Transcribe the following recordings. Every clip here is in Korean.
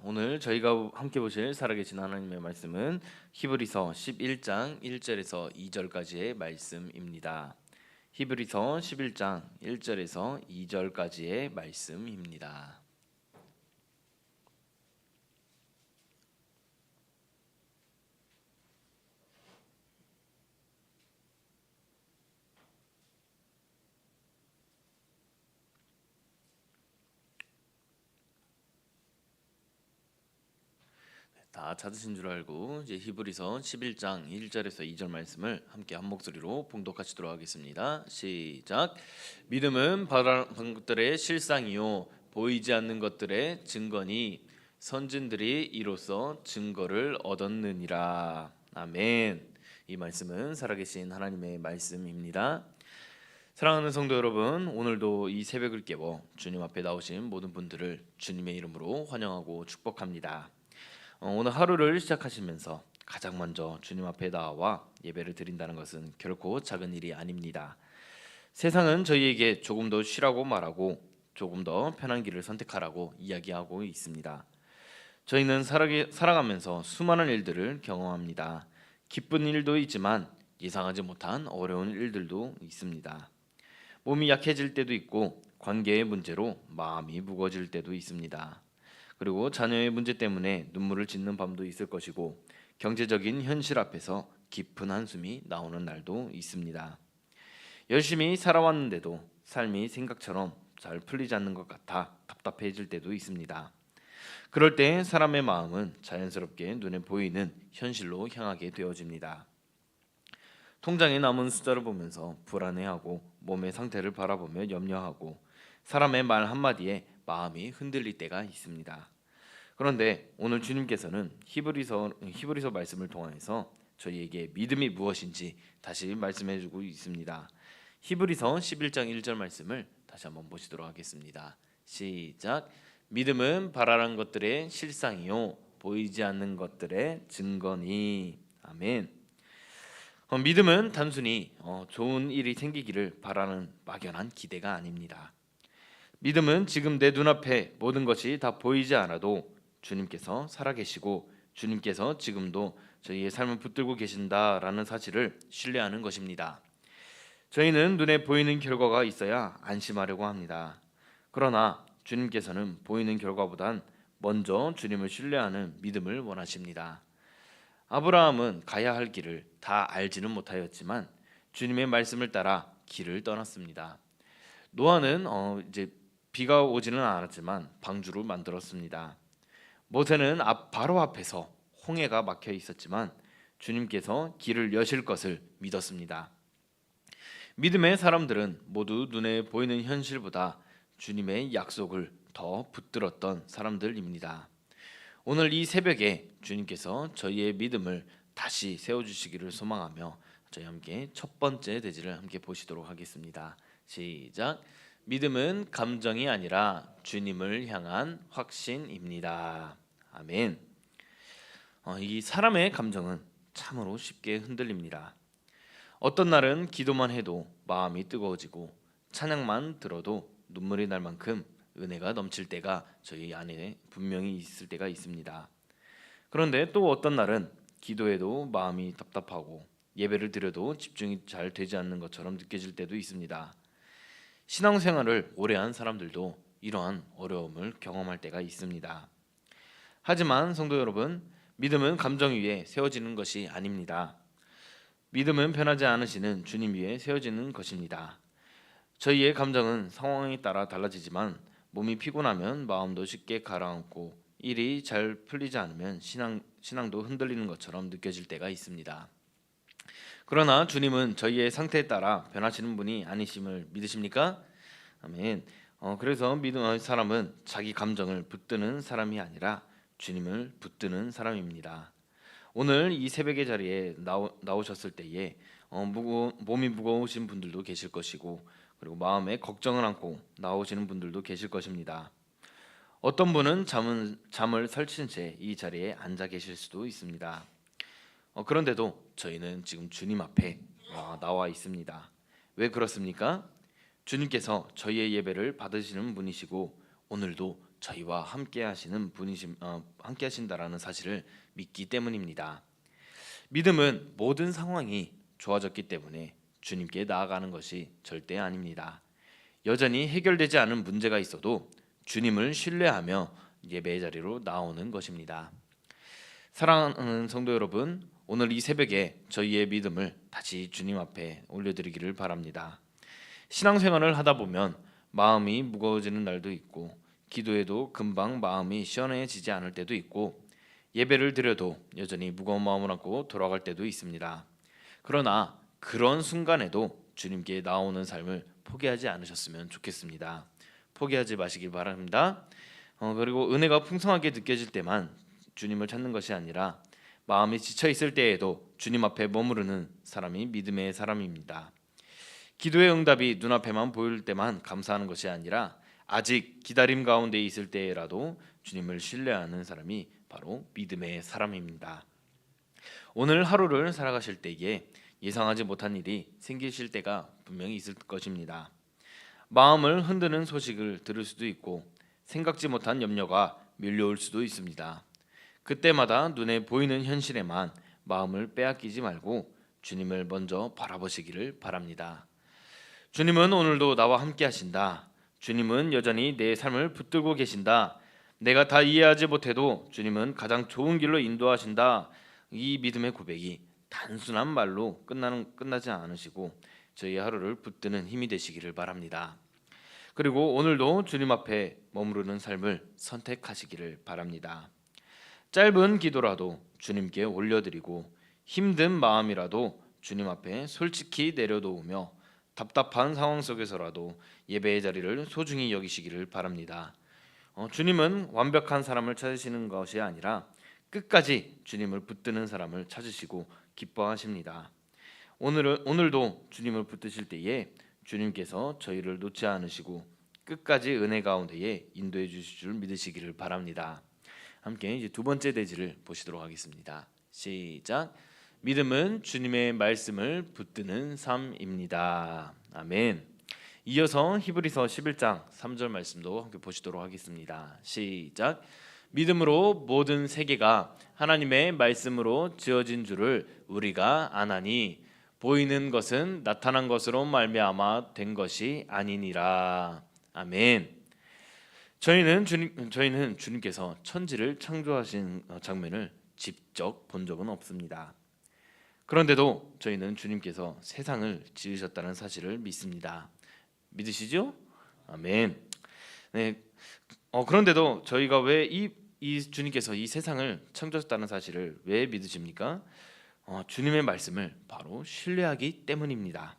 오늘 저희가 함께 보실 살아계신 하나님의 말씀은 히브리서 11장 1절에서 2절까지의 말씀입니다. 히브리서 11장 1절에서 2절까지의 말씀입니다. 다 찾으신 줄 알고 이제 히브리서 11장 1절에서 2절 말씀을 함께 한 목소리로 봉독하시도록 하겠습니다. 시작. 믿음은 바라는 것들의 실상이요 보이지 않는 것들의 증거니 선진들이 이로써 증거를 얻었느니라. 아멘. 이 말씀은 살아계신 하나님의 말씀입니다. 사랑하는 성도 여러분, 오늘도 이 새벽을 깨워 주님 앞에 나오신 모든 분들을 주님의 이름으로 환영하고 축복합니다. 오늘 하루를 시작하시면서 가장 먼저 주님 앞에 나와 예배를 드린다는 것은 결코 작은 일이 아닙니다. 세상은 저희에게 조금 더 쉬라고 말하고 조금 더 편한 길을 선택하라고 이야기하고 있습니다. 저희는 살아가면서 수많은 일들을 경험합니다. 기쁜 일도 있지만 예상하지 못한 어려운 일들도 있습니다. 몸이 약해질 때도 있고 관계의 문제로 마음이 무거워질 때도 있습니다. 그리고 자녀의 문제 때문에 눈물을 짓는 밤도 있을 것이고 경제적인 현실 앞에서 깊은 한숨이 나오는 날도 있습니다. 열심히 살아왔는데도 삶이 생각처럼 잘 풀리지 않는 것 같아 답답해질 때도 있습니다. 그럴 때 사람의 마음은 자연스럽게 눈에 보이는 현실로 향하게 되어집니다. 통장에 남은 숫자를 보면서 불안해하고 몸의 상태를 바라보며 염려하고 사람의 말 한마디에 마음이 흔들릴 때가 있습니다. 그런데 오늘 주님께서는 히브리서 말씀을 통해서 저희에게 믿음이 무엇인지 다시 말씀해주고 있습니다. 히브리서 11장 1절 말씀을 다시 한번 보시도록 하겠습니다. 시작. 믿음은 바라는 것들의 실상이요 보이지 않는 것들의 증거니. 아멘. 믿음은 단순히 좋은 일이 생기기를 바라는 막연한 기대가 아닙니다. 믿음은 지금 내 눈앞에 모든 것이 다 보이지 않아도 주님께서 살아계시고 주님께서 지금도 저희의 삶을 붙들고 계신다라는 사실을 신뢰하는 것입니다. 저희는 눈에 보이는 결과가 있어야 안심하려고 합니다. 그러나 주님께서는 보이는 결과보단 먼저 주님을 신뢰하는 믿음을 원하십니다. 아브라함은 가야 할 길을 다 알지는 못하였지만 주님의 말씀을 따라 길을 떠났습니다. 노아는 이제 비가 오지는 않았지만 방주를 만들었습니다. 모세는 바로 앞에서 홍해가 막혀 있었지만 주님께서 길을 여실 것을 믿었습니다. 믿음의 사람들은 모두 눈에 보이는 현실보다 주님의 약속을 더 붙들었던 사람들입니다. 오늘 이 새벽에 주님께서 저희의 믿음을 다시 세워주시기를 소망하며 저희 함께 첫 번째 대지를 함께 보시도록 하겠습니다. 시작. 믿음은 감정이 아니라 주님을 향한 확신입니다. 아멘. 이 사람의 감정은 참으로 쉽게 흔들립니다. 어떤 날은 기도만 해도 마음이 뜨거워지고 찬양만 들어도 눈물이 날 만큼 은혜가 넘칠 때가 저희 안에 분명히 있을 때가 있습니다. 그런데 또 어떤 날은 기도해도 마음이 답답하고 예배를 드려도 집중이 잘 되지 않는 것처럼 느껴질 때도 있습니다. 신앙생활을 오래 한 사람들도 이러한 어려움을 경험할 때가 있습니다. 하지만 성도 여러분, 믿음은 감정 위에 세워지는 것이 아닙니다. 믿음은 변하지 않으시는 주님 위에 세워지는 것입니다. 저희의 감정은 상황에 따라 달라지지만 몸이 피곤하면 마음도 쉽게 가라앉고 일이 잘 풀리지 않으면 신앙도 흔들리는 것처럼 느껴질 때가 있습니다. 그러나 주님은 저희의 상태에 따라 변하시는 분이 아니심을 믿으십니까? 아멘. 그래서 믿음의 사람은 자기 감정을 붙드는 사람이 아니라 주님을 붙드는 사람입니다. 오늘 이 새벽의 자리에 나오셨을 때에 몸이 무거우신 분들도 계실 것이고 그리고 마음에 걱정을 안고 나오시는 분들도 계실 것입니다. 어떤 분은 잠을 설친 채 이 자리에 앉아 계실 수도 있습니다. 그런데도 저희는 지금 주님 앞에 나와 있습니다. 왜 그렇습니까? 주님께서 저희의 예배를 받으시는 분이시고 오늘도 저희와 함께 하시는 함께 하신다라는 사실을 믿기 때문입니다. 믿음은 모든 상황이 좋아졌기 때문에 주님께 나아가는 것이 절대 아닙니다. 여전히 해결되지 않은 문제가 있어도 주님을 신뢰하며 예배의 자리로 나오는 것입니다. 사랑하는 성도 여러분, 오늘 이 새벽에 저희의 믿음을 다시 주님 앞에 올려드리기를 바랍니다. 신앙생활을 하다 보면 마음이 무거워지는 날도 있고 기도해도 금방 마음이 시원해지지 않을 때도 있고 예배를 드려도 여전히 무거운 마음을 안고 돌아갈 때도 있습니다. 그러나 그런 순간에도 주님께 나오는 삶을 포기하지 않으셨으면 좋겠습니다. 포기하지 마시길 바랍니다. 그리고 은혜가 풍성하게 느껴질 때만 주님을 찾는 것이 아니라 마음이 지쳐 있을 때에도 주님 앞에 머무르는 사람이 믿음의 사람입니다. 기도의 응답이 눈앞에만 보일 때만 감사하는 것이 아니라 아직 기다림 가운데 있을 때라도 주님을 신뢰하는 사람이 바로 믿음의 사람입니다. 오늘 하루를 살아가실 때에 예상하지 못한 일이 생기실 때가 분명히 있을 것입니다. 마음을 흔드는 소식을 들을 수도 있고 생각지 못한 염려가 밀려올 수도 있습니다. 그때마다 눈에 보이는 현실에만 마음을 빼앗기지 말고 주님을 먼저 바라보시기를 바랍니다. 주님은 오늘도 나와 함께 하신다. 주님은 여전히 내 삶을 붙들고 계신다. 내가 다 이해하지 못해도 주님은 가장 좋은 길로 인도하신다. 이 믿음의 고백이 단순한 말로 끝나지 않으시고 저희 하루를 붙드는 힘이 되시기를 바랍니다. 그리고 오늘도 주님 앞에 머무르는 삶을 선택하시기를 바랍니다. 짧은 기도라도 주님께 올려드리고 힘든 마음이라도 주님 앞에 솔직히 내려놓으며 답답한 상황 속에서라도 예배의 자리를 소중히 여기시기를 바랍니다. 주님은 완벽한 사람을 찾으시는 것이 아니라 끝까지 주님을 붙드는 사람을 찾으시고 기뻐하십니다. 오늘도 주님을 붙드실 때에 주님께서 저희를 놓지 않으시고 끝까지 은혜 가운데에 인도해 주실 줄 믿으시기를 바랍니다. 함께 이제 두 번째 대지를 보시도록 하겠습니다. 시작. 믿음은 주님의 말씀을 붙드는 삶입니다. 아멘. 이어서 히브리서 11장 3절 말씀도 함께 보시도록 하겠습니다. 시작. 믿음으로 모든 세계가 하나님의 말씀으로 지어진 줄을 우리가 아나니 보이는 것은 나타난 것으로 말미암아 된 것이 아니니라. 아멘. 저희는 주님께서 천지를 창조하신 장면을 직접 본 적은 없습니다. 그런데도 저희는 주님께서 세상을 지으셨다는 사실을 믿습니다. 믿으시죠? 아멘. 네. 그런데도 저희가 왜 이 주님께서 이 세상을 창조하셨다는 사실을 왜 믿으십니까? 주님의 말씀을 바로 신뢰하기 때문입니다.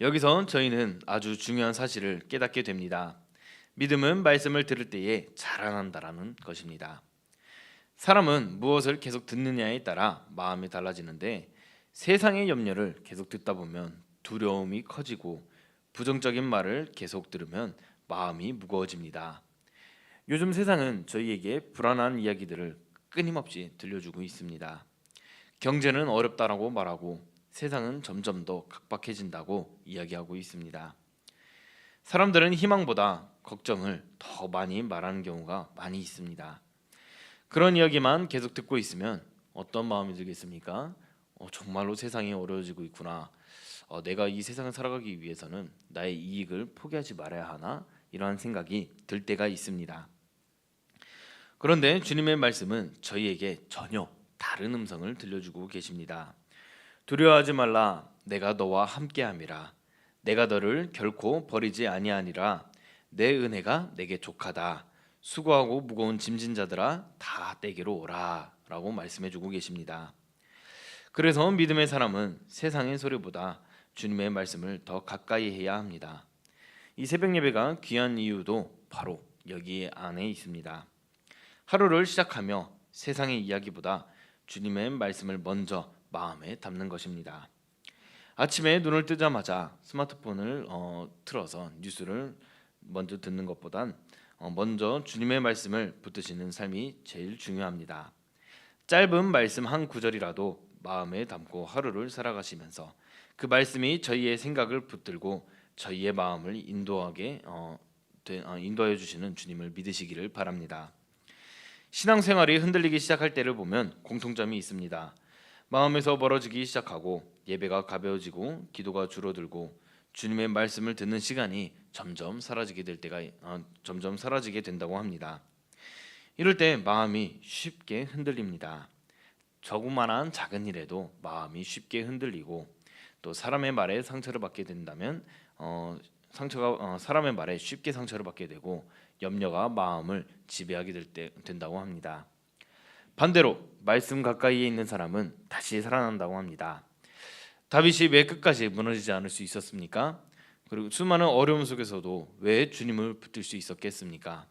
여기서 저희는 아주 중요한 사실을 깨닫게 됩니다. 믿음은 말씀을 들을 때에 자라난다라는 것입니다. 사람은 무엇을 계속 듣느냐에 따라 마음이 달라지는데 세상의 염려를 계속 듣다 보면 두려움이 커지고 부정적인 말을 계속 들으면 마음이 무거워집니다. 요즘 세상은 저희에게 불안한 이야기들을 끊임없이 들려주고 있습니다. 경제는 어렵다라고 말하고 세상은 점점 더 각박해진다고 이야기하고 있습니다. 사람들은 희망보다 걱정을 더 많이 말하는 경우가 많이 있습니다. 그런 이야기만 계속 듣고 있으면 어떤 마음이 들겠습니까? 정말로 세상이 어려워지고 있구나. 내가 이 세상을 살아가기 위해서는 나의 이익을 포기하지 말아야 하나? 이러한 생각이 들 때가 있습니다. 그런데 주님의 말씀은 저희에게 전혀 다른 음성을 들려주고 계십니다. 두려워하지 말라. 내가 너와 함께함이라. 내가 너를 결코 버리지 아니하니라. 내 은혜가 내게 족하다. 수고하고 무거운 짐진 자들아 다 내게로 오라. 라고 말씀해주고 계십니다. 그래서 믿음의 사람은 세상의 소리보다 주님의 말씀을 더 가까이 해야 합니다. 이 새벽 예배가 귀한 이유도 바로 여기 안에 있습니다. 하루를 시작하며 세상의 이야기보다 주님의 말씀을 먼저 마음에 담는 것입니다. 아침에 눈을 뜨자마자 스마트폰을 틀어서 뉴스를 먼저 듣는 것보단 먼저 주님의 말씀을 붙드시는 삶이 제일 중요합니다. 짧은 말씀 한 구절이라도 마음에 담고 하루를 살아가시면서 그 말씀이 저희의 생각을 붙들고 저희의 마음을 인도하게 인도하여 주시는 주님을 믿으시기를 바랍니다. 신앙생활이 흔들리기 시작할 때를 보면 공통점이 있습니다. 마음에서 멀어지기 시작하고 예배가 가벼워지고 기도가 줄어들고 주님의 말씀을 듣는 시간이 점점 사라지게 된다고 합니다. 이럴 때 마음이 쉽게 흔들립니다. 조그만한 작은 일에도 마음이 쉽게 흔들리고 또 사람의 말에 상처를 받게 된다면 사람의 말에 쉽게 상처를 받게 되고 염려가 마음을 지배하게 된다고 합니다. 반대로 말씀 가까이에 있는 사람은 다시 살아난다고 합니다. 다윗이 왜 끝까지 무너지지 않을 수 있었습니까? 그리고 수많은 어려움 속에서도 왜 주님을 붙들 수 있었겠습니까?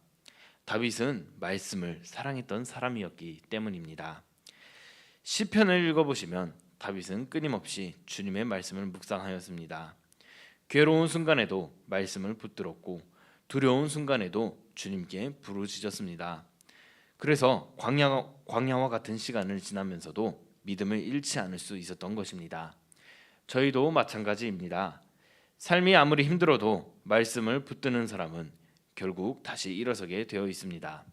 다윗은 말씀을 사랑했던 사람이었기 때문입니다. 시편을 읽어보시면 다윗은 끊임없이 주님의 말씀을 묵상하였습니다. 괴로운 순간에도 말씀을 붙들었고 두려운 순간에도 주님께 부르짖었습니다. 그래서 광야와 같은 시간을 지나면서도 믿음을 잃지 않을 수 있었던 것입니다. 저희도 마찬가지입니다. 삶이 아무리 힘들어도 말씀을 붙드는 사람은 결국 다시 일어서게 되어 있습니다.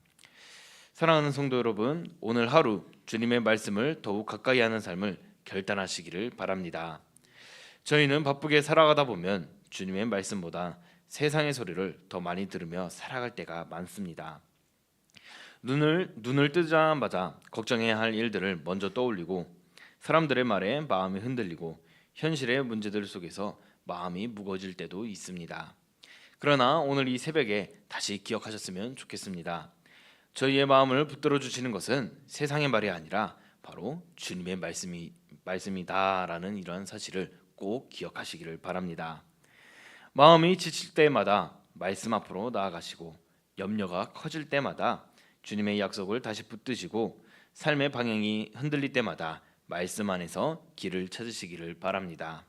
사랑하는 성도 여러분, 오늘 하루 주님의 말씀을 더욱 가까이 하는 삶을 결단하시기를 바랍니다. 저희는 바쁘게 살아가다 보면 주님의 말씀보다 세상의 소리를 더 많이 들으며 살아갈 때가 많습니다. 눈을 뜨자마자 걱정해야 할 일들을 먼저 떠올리고 사람들의 말에 마음이 흔들리고 현실의 문제들 속에서 마음이 무거워질 때도 있습니다. 그러나 오늘 이 새벽에 다시 기억하셨으면 좋겠습니다. 저희의 마음을 붙들어 주시는 것은 세상의 말이 아니라 바로 주님의 말씀이다라는 이러한 사실을 꼭 기억하시기를 바랍니다. 마음이 지칠 때마다 말씀 앞으로 나아가시고 염려가 커질 때마다 주님의 약속을 다시 붙드시고 삶의 방향이 흔들릴 때마다 말씀 안에서 길을 찾으시기를 바랍니다.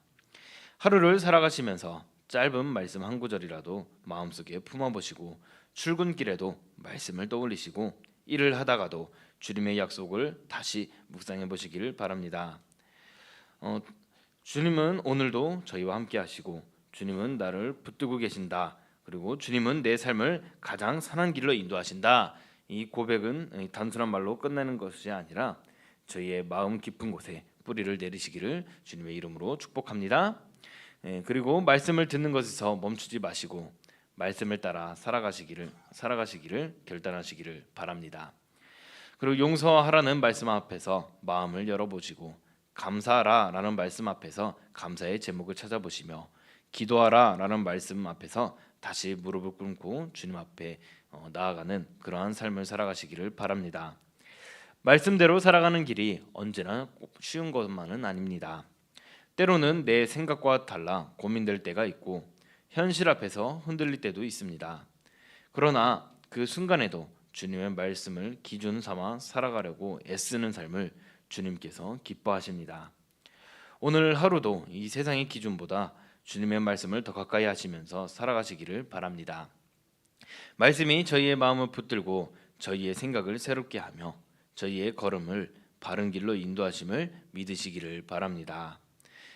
하루를 살아가시면서 짧은 말씀 한 구절이라도 마음속에 품어보시고 출근길에도 말씀을 떠올리시고 일을 하다가도 주님의 약속을 다시 묵상해 보시기를 바랍니다. 주님은 오늘도 저희와 함께 하시고 주님은 나를 붙들고 계신다. 그리고 주님은 내 삶을 가장 선한 길로 인도하신다. 이 고백은 단순한 말로 끝내는 것이 아니라 저희의 마음 깊은 곳에 뿌리를 내리시기를 주님의 이름으로 축복합니다. 그리고 말씀을 듣는 것에서 멈추지 마시고 말씀을 따라 살아가시기를 결단하시기를 바랍니다. 그리고 용서하라는 말씀 앞에서 마음을 열어보시고 감사하라라는 말씀 앞에서 감사의 제목을 찾아보시며 기도하라라는 말씀 앞에서 다시 무릎을 꿇고 주님 앞에 나아가는 그러한 삶을 살아가시기를 바랍니다. 말씀대로 살아가는 길이 언제나 꼭 쉬운 것만은 아닙니다. 때로는 내 생각과 달라 고민될 때가 있고 현실 앞에서 흔들릴 때도 있습니다. 그러나 그 순간에도 주님의 말씀을 기준 삼아 살아가려고 애쓰는 삶을 주님께서 기뻐하십니다. 오늘 하루도 이 세상의 기준보다 주님의 말씀을 더 가까이 하시면서 살아가시기를 바랍니다. 말씀이 저희의 마음을 붙들고 저희의 생각을 새롭게 하며 저희의 걸음을 바른 길로 인도하심을 믿으시기를 바랍니다.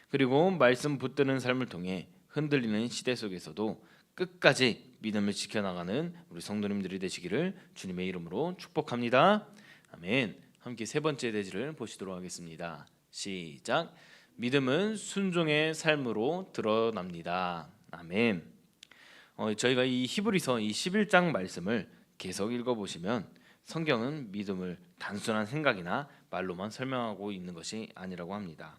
그리고 말씀 붙드는 삶을 통해 흔들리는 시대 속에서도 끝까지 믿음을 지켜나가는 우리 성도님들이 되시기를 주님의 이름으로 축복합니다. 아멘. 함께 세 번째 대지를 보시도록 하겠습니다. 시작. 믿음은 순종의 삶으로 드러납니다. 아멘. 저희가 이 히브리서 이 11장 말씀을 계속 읽어보시면 성경은 믿음을 단순한 생각이나 말로만 설명하고 있는 것이 아니라고 합니다.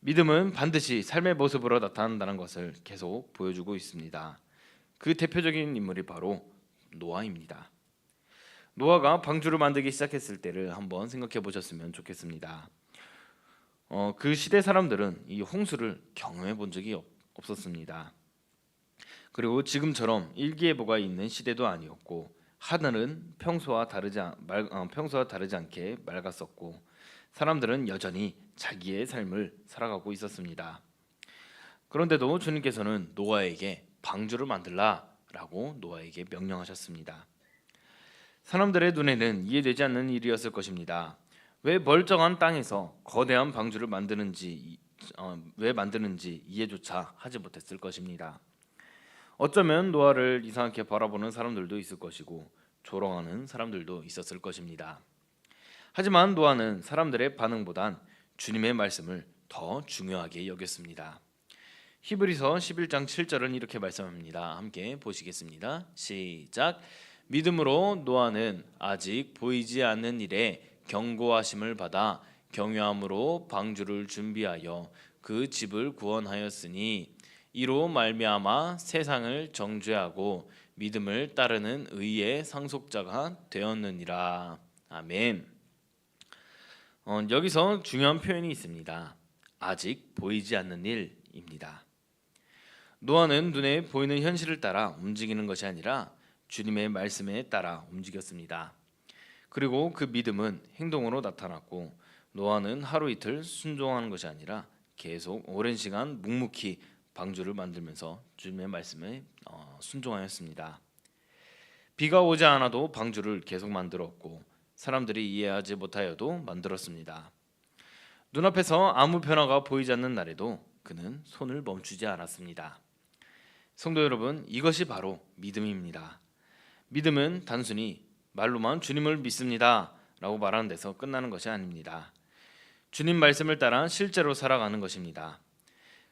믿음은 반드시 삶의 모습으로 나타난다는 것을 계속 보여주고 있습니다. 그 대표적인 인물이 바로 노아입니다. 노아가 방주를 만들기 시작했을 때를 한번 생각해 보셨으면 좋겠습니다. 그 시대 사람들은 이 홍수를 경험해 본 적이 없었습니다. 그리고 지금처럼 일기예보가 있는 시대도 아니었고 하늘은 평소와 다르지 않게 맑았었고 사람들은 여전히 자기의 삶을 살아가고 있었습니다. 그런데도 주님께서는 노아에게 방주를 만들라라고 노아에게 명령하셨습니다. 사람들의 눈에는 이해되지 않는 일이었을 것입니다. 왜 멀쩡한 땅에서 거대한 방주를 만드는지 이해조차 하지 못했을 것입니다. 어쩌면 노아를 이상하게 바라보는 사람들도 있을 것이고 조롱하는 사람들도 있었을 것입니다. 하지만 노아는 사람들의 반응보단 주님의 말씀을 더 중요하게 여겼습니다. 히브리서 11장 7절은 이렇게 말씀합니다. 함께 보시겠습니다. 시작. 믿음으로 노아는 아직 보이지 않는 일에 경고하심을 받아 경외함으로 방주를 준비하여 그 집을 구원하였으니 이로 말미암아 세상을 정죄하고 믿음을 따르는 의의 상속자가 되었느니라. 아멘. 여기서 중요한 표현이 있습니다. 아직 보이지 않는 일입니다. 노아는 눈에 보이는 현실을 따라 움직이는 것이 아니라 주님의 말씀에 따라 움직였습니다. 그리고 그 믿음은 행동으로 나타났고 노아는 하루 이틀 순종하는 것이 아니라 계속 오랜 시간 묵묵히 방주를 만들면서 주님의 말씀에 순종하였습니다. 비가 오지 않아도 방주를 계속 만들었고 사람들이 이해하지 못하여도 만들었습니다. 눈앞에서 아무 변화가 보이지 않는 날에도 그는 손을 멈추지 않았습니다. 성도 여러분, 이것이 바로 믿음입니다. 믿음은 단순히 말로만 주님을 믿습니다 라고 말하는 데서 끝나는 것이 아닙니다. 주님 말씀을 따라 실제로 살아가는 것입니다.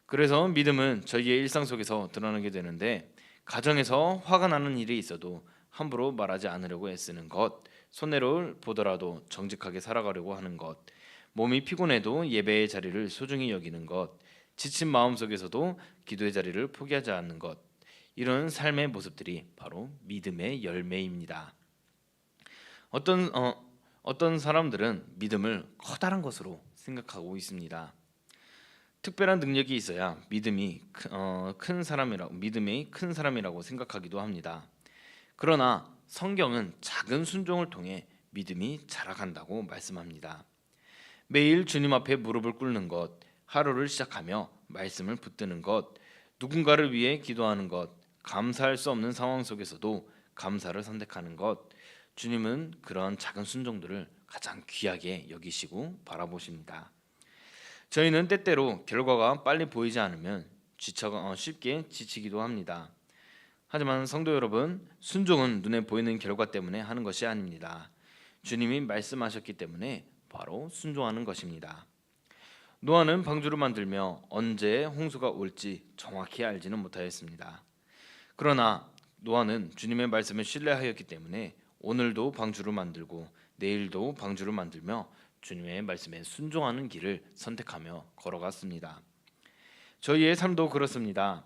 그래서 믿음은 저희의 일상 속에서 드러나게 되는데, 가정에서 화가 나는 일이 있어도 함부로 말하지 않으려고 애쓰는 것, 손해를 보더라도 정직하게 살아가려고 하는 것, 몸이 피곤해도 예배의 자리를 소중히 여기는 것, 지친 마음 속에서도 기도의 자리를 포기하지 않는 것, 이런 삶의 모습들이 바로 믿음의 열매입니다. 어떤 사람들은 믿음을 커다란 것으로 생각하고 있습니다. 특별한 능력이 있어야 믿음이 큰 사람이라고 생각하기도 합니다. 그러나 성경은 작은 순종을 통해 믿음이 자라간다고 말씀합니다. 매일 주님 앞에 무릎을 꿇는 것, 하루를 시작하며 말씀을 붙드는 것, 누군가를 위해 기도하는 것, 감사할 수 없는 상황 속에서도 감사를 선택하는 것, 주님은 그런 작은 순종들을 가장 귀하게 여기시고 바라보십니다. 저희는 때때로 결과가 빨리 보이지 않으면 쉽게 지치기도 합니다. 하지만 성도 여러분, 순종은 눈에 보이는 결과 때문에 하는 것이 아닙니다. 주님이 말씀하셨기 때문에 바로 순종하는 것입니다. 노아는 방주를 만들며 언제 홍수가 올지 정확히 알지는 못하였습니다. 그러나 노아는 주님의 말씀을 신뢰하였기 때문에 오늘도 방주를 만들고 내일도 방주를 만들며 주님의 말씀에 순종하는 길을 선택하며 걸어갔습니다. 저희의 삶도 그렇습니다.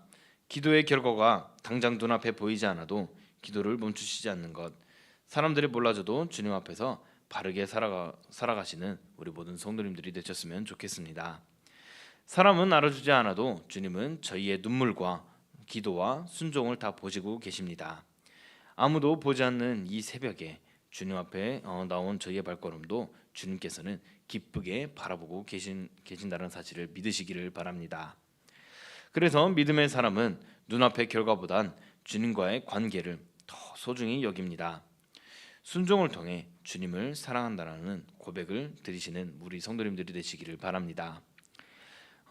기도의 결과가 당장 눈앞에 보이지 않아도 기도를 멈추시지 않는 것, 사람들이 몰라줘도 주님 앞에서 바르게 살아가시는 우리 모든 성도님들이 되셨으면 좋겠습니다. 사람은 알아주지 않아도 주님은 저희의 눈물과 기도와 순종을 다 보시고 계십니다. 아무도 보지 않는 이 새벽에 주님 앞에 나온 저희의 발걸음도 주님께서는 기쁘게 바라보고 계신다는 사실을 믿으시기를 바랍니다. 그래서 믿음의 사람은 눈앞의 결과보단 주님과의 관계를 더 소중히 여깁니다. 순종을 통해 주님을 사랑한다는 고백을 드리시는 우리 성도님들이 되시기를 바랍니다.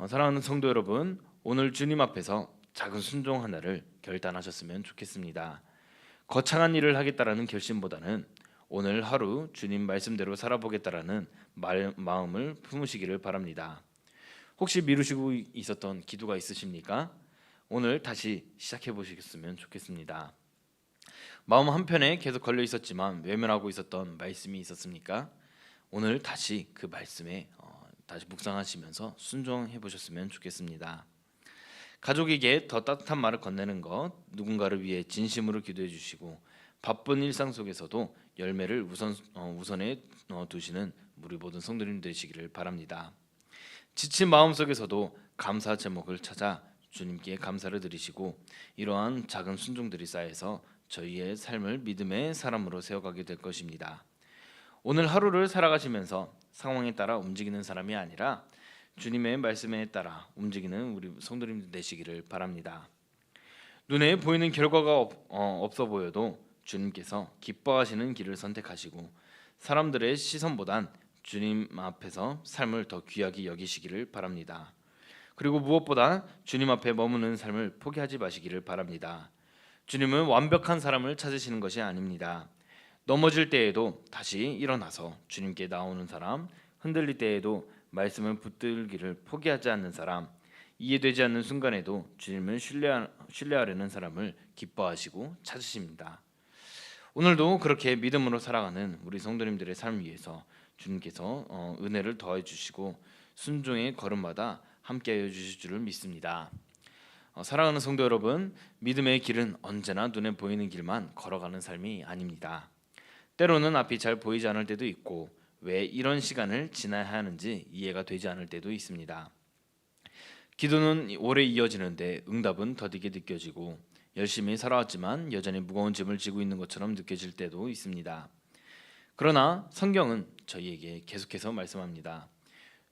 사랑하는 성도 여러분, 오늘 주님 앞에서 작은 순종 하나를 결단하셨으면 좋겠습니다. 거창한 일을 하겠다라는 결심보다는 오늘 하루 주님 말씀대로 살아보겠다라는 마음을 품으시기를 바랍니다. 혹시 미루시고 있었던 기도가 있으십니까? 오늘 다시 시작해 보시겠으면 좋겠습니다. 마음 한편에 계속 걸려 있었지만 외면하고 있었던 말씀이 있었습니까? 오늘 다시 그 말씀에 다시 묵상하시면서 순종해 보셨으면 좋겠습니다. 가족에게 더 따뜻한 말을 건네는 것, 누군가를 위해 진심으로 기도해 주시고 바쁜 일상 속에서도 열매를 우선에 두시는 우리 모든 성도님 되시기를 바랍니다. 지친 마음 속에서도 감사 제목을 찾아 주님께 감사를 드리시고 이러한 작은 순종들이 쌓여서 저희의 삶을 믿음의 사람으로 세워가게 될 것입니다. 오늘 하루를 살아가시면서 상황에 따라 움직이는 사람이 아니라 주님의 말씀에 따라 움직이는 우리 성도님들 되시기를 바랍니다. 눈에 보이는 결과가 없어 보여도 주님께서 기뻐하시는 길을 선택하시고 사람들의 시선보단 주님 앞에서 삶을 더 귀하게 여기시기를 바랍니다. 그리고 무엇보다 주님 앞에 머무는 삶을 포기하지 마시기를 바랍니다. 주님은 완벽한 사람을 찾으시는 것이 아닙니다. 넘어질 때에도 다시 일어나서 주님께 나오는 사람, 흔들릴 때에도 말씀을 붙들기를 포기하지 않는 사람, 이해되지 않는 순간에도 주님을 신뢰하려는 사람을 기뻐하시고 찾으십니다. 오늘도 그렇게 믿음으로 살아가는 우리 성도님들의 삶 위해서 주님께서 은혜를 더해 주시고 순종의 걸음마다 함께하여 주실 줄을 믿습니다. 사랑하는 성도 여러분, 믿음의 길은 언제나 눈에 보이는 길만 걸어가는 삶이 아닙니다. 때로는 앞이 잘 보이지 않을 때도 있고 왜 이런 시간을 지나야 하는지 이해가 되지 않을 때도 있습니다. 기도는 오래 이어지는데 응답은 더디게 느껴지고 열심히 살아왔지만 여전히 무거운 짐을 지고 있는 것처럼 느껴질 때도 있습니다. 그러나 성경은 저희에게 계속해서 말씀합니다.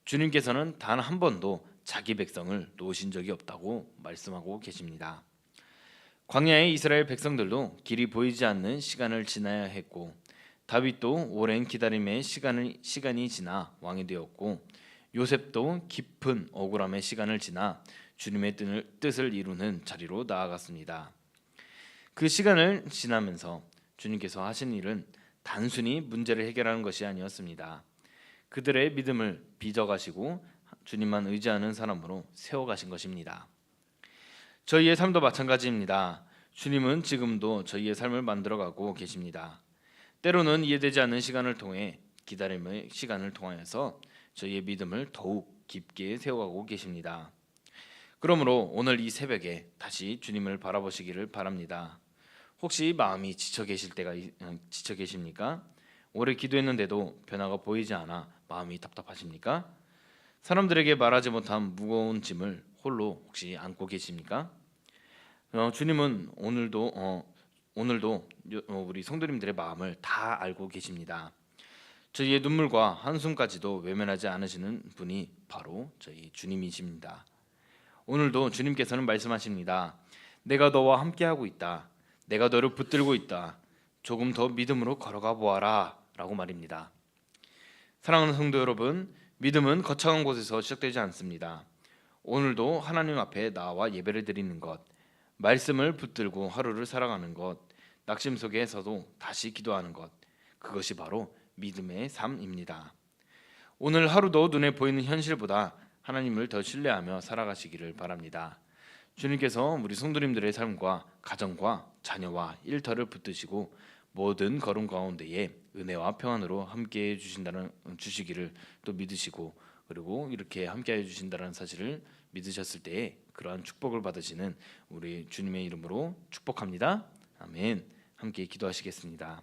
주님께서는 단 한 번도 자기 백성을 놓으신 적이 없다고 말씀하고 계십니다. 광야의 이스라엘 백성들도 길이 보이지 않는 시간을 지나야 했고 다윗도 오랜 기다림의 시간이 지나 왕이 되었고 요셉도 깊은 억울함의 시간을 지나 주님의 뜻을 이루는 자리로 나아갔습니다. 그 시간을 지나면서 주님께서 하신 일은 단순히 문제를 해결하는 것이 아니었습니다. 그들의 믿음을 빚어가시고 주님만 의지하는 사람으로 세워가신 것입니다. 저희의 삶도 마찬가지입니다. 주님은 지금도 저희의 삶을 만들어가고 계십니다. 때로는 이해되지 않는 시간을 통해 기다림의 시간을 통하여서 저희의 믿음을 더욱 깊게 세워가고 계십니다. 그러므로 오늘 이 새벽에 다시 주님을 바라보시기를 바랍니다. 혹시 마음이 지쳐 계십니까? 오래 기도했는데도 변화가 보이지 않아 마음이 답답하십니까? 사람들에게 말하지 못한 무거운 짐을 홀로 혹시 안고 계십니까? 주님은 오늘도 우리 성도님들의 마음을 다 알고 계십니다. 저희의 눈물과 한숨까지도 외면하지 않으시는 분이 바로 저희 주님이십니다. 오늘도 주님께서는 말씀하십니다. 내가 너와 함께하고 있다. 내가 너를 붙들고 있다. 조금 더 믿음으로 걸어가 보아라 라고 말입니다. 사랑하는 성도 여러분, 믿음은 거창한 곳에서 시작되지 않습니다. 오늘도 하나님 앞에 나와 예배를 드리는 것, 말씀을 붙들고 하루를 살아가는 것, 낙심 속에서도 다시 기도하는 것, 그것이 바로 믿음의 삶입니다. 오늘 하루도 눈에 보이는 현실보다 하나님을 더 신뢰하며 살아가시기를 바랍니다. 주님께서 우리 성도님들의 삶과 가정과 자녀와 일터를 붙드시고 모든 걸음 가운데에 은혜와 평안으로 함께해 주시기를 또 믿으시고 그리고 이렇게 함께해 주신다는 사실을 믿으셨을 때에 그러한 축복을 받으시는 우리 주님의 이름으로 축복합니다. 아멘. 함께 기도하시겠습니다.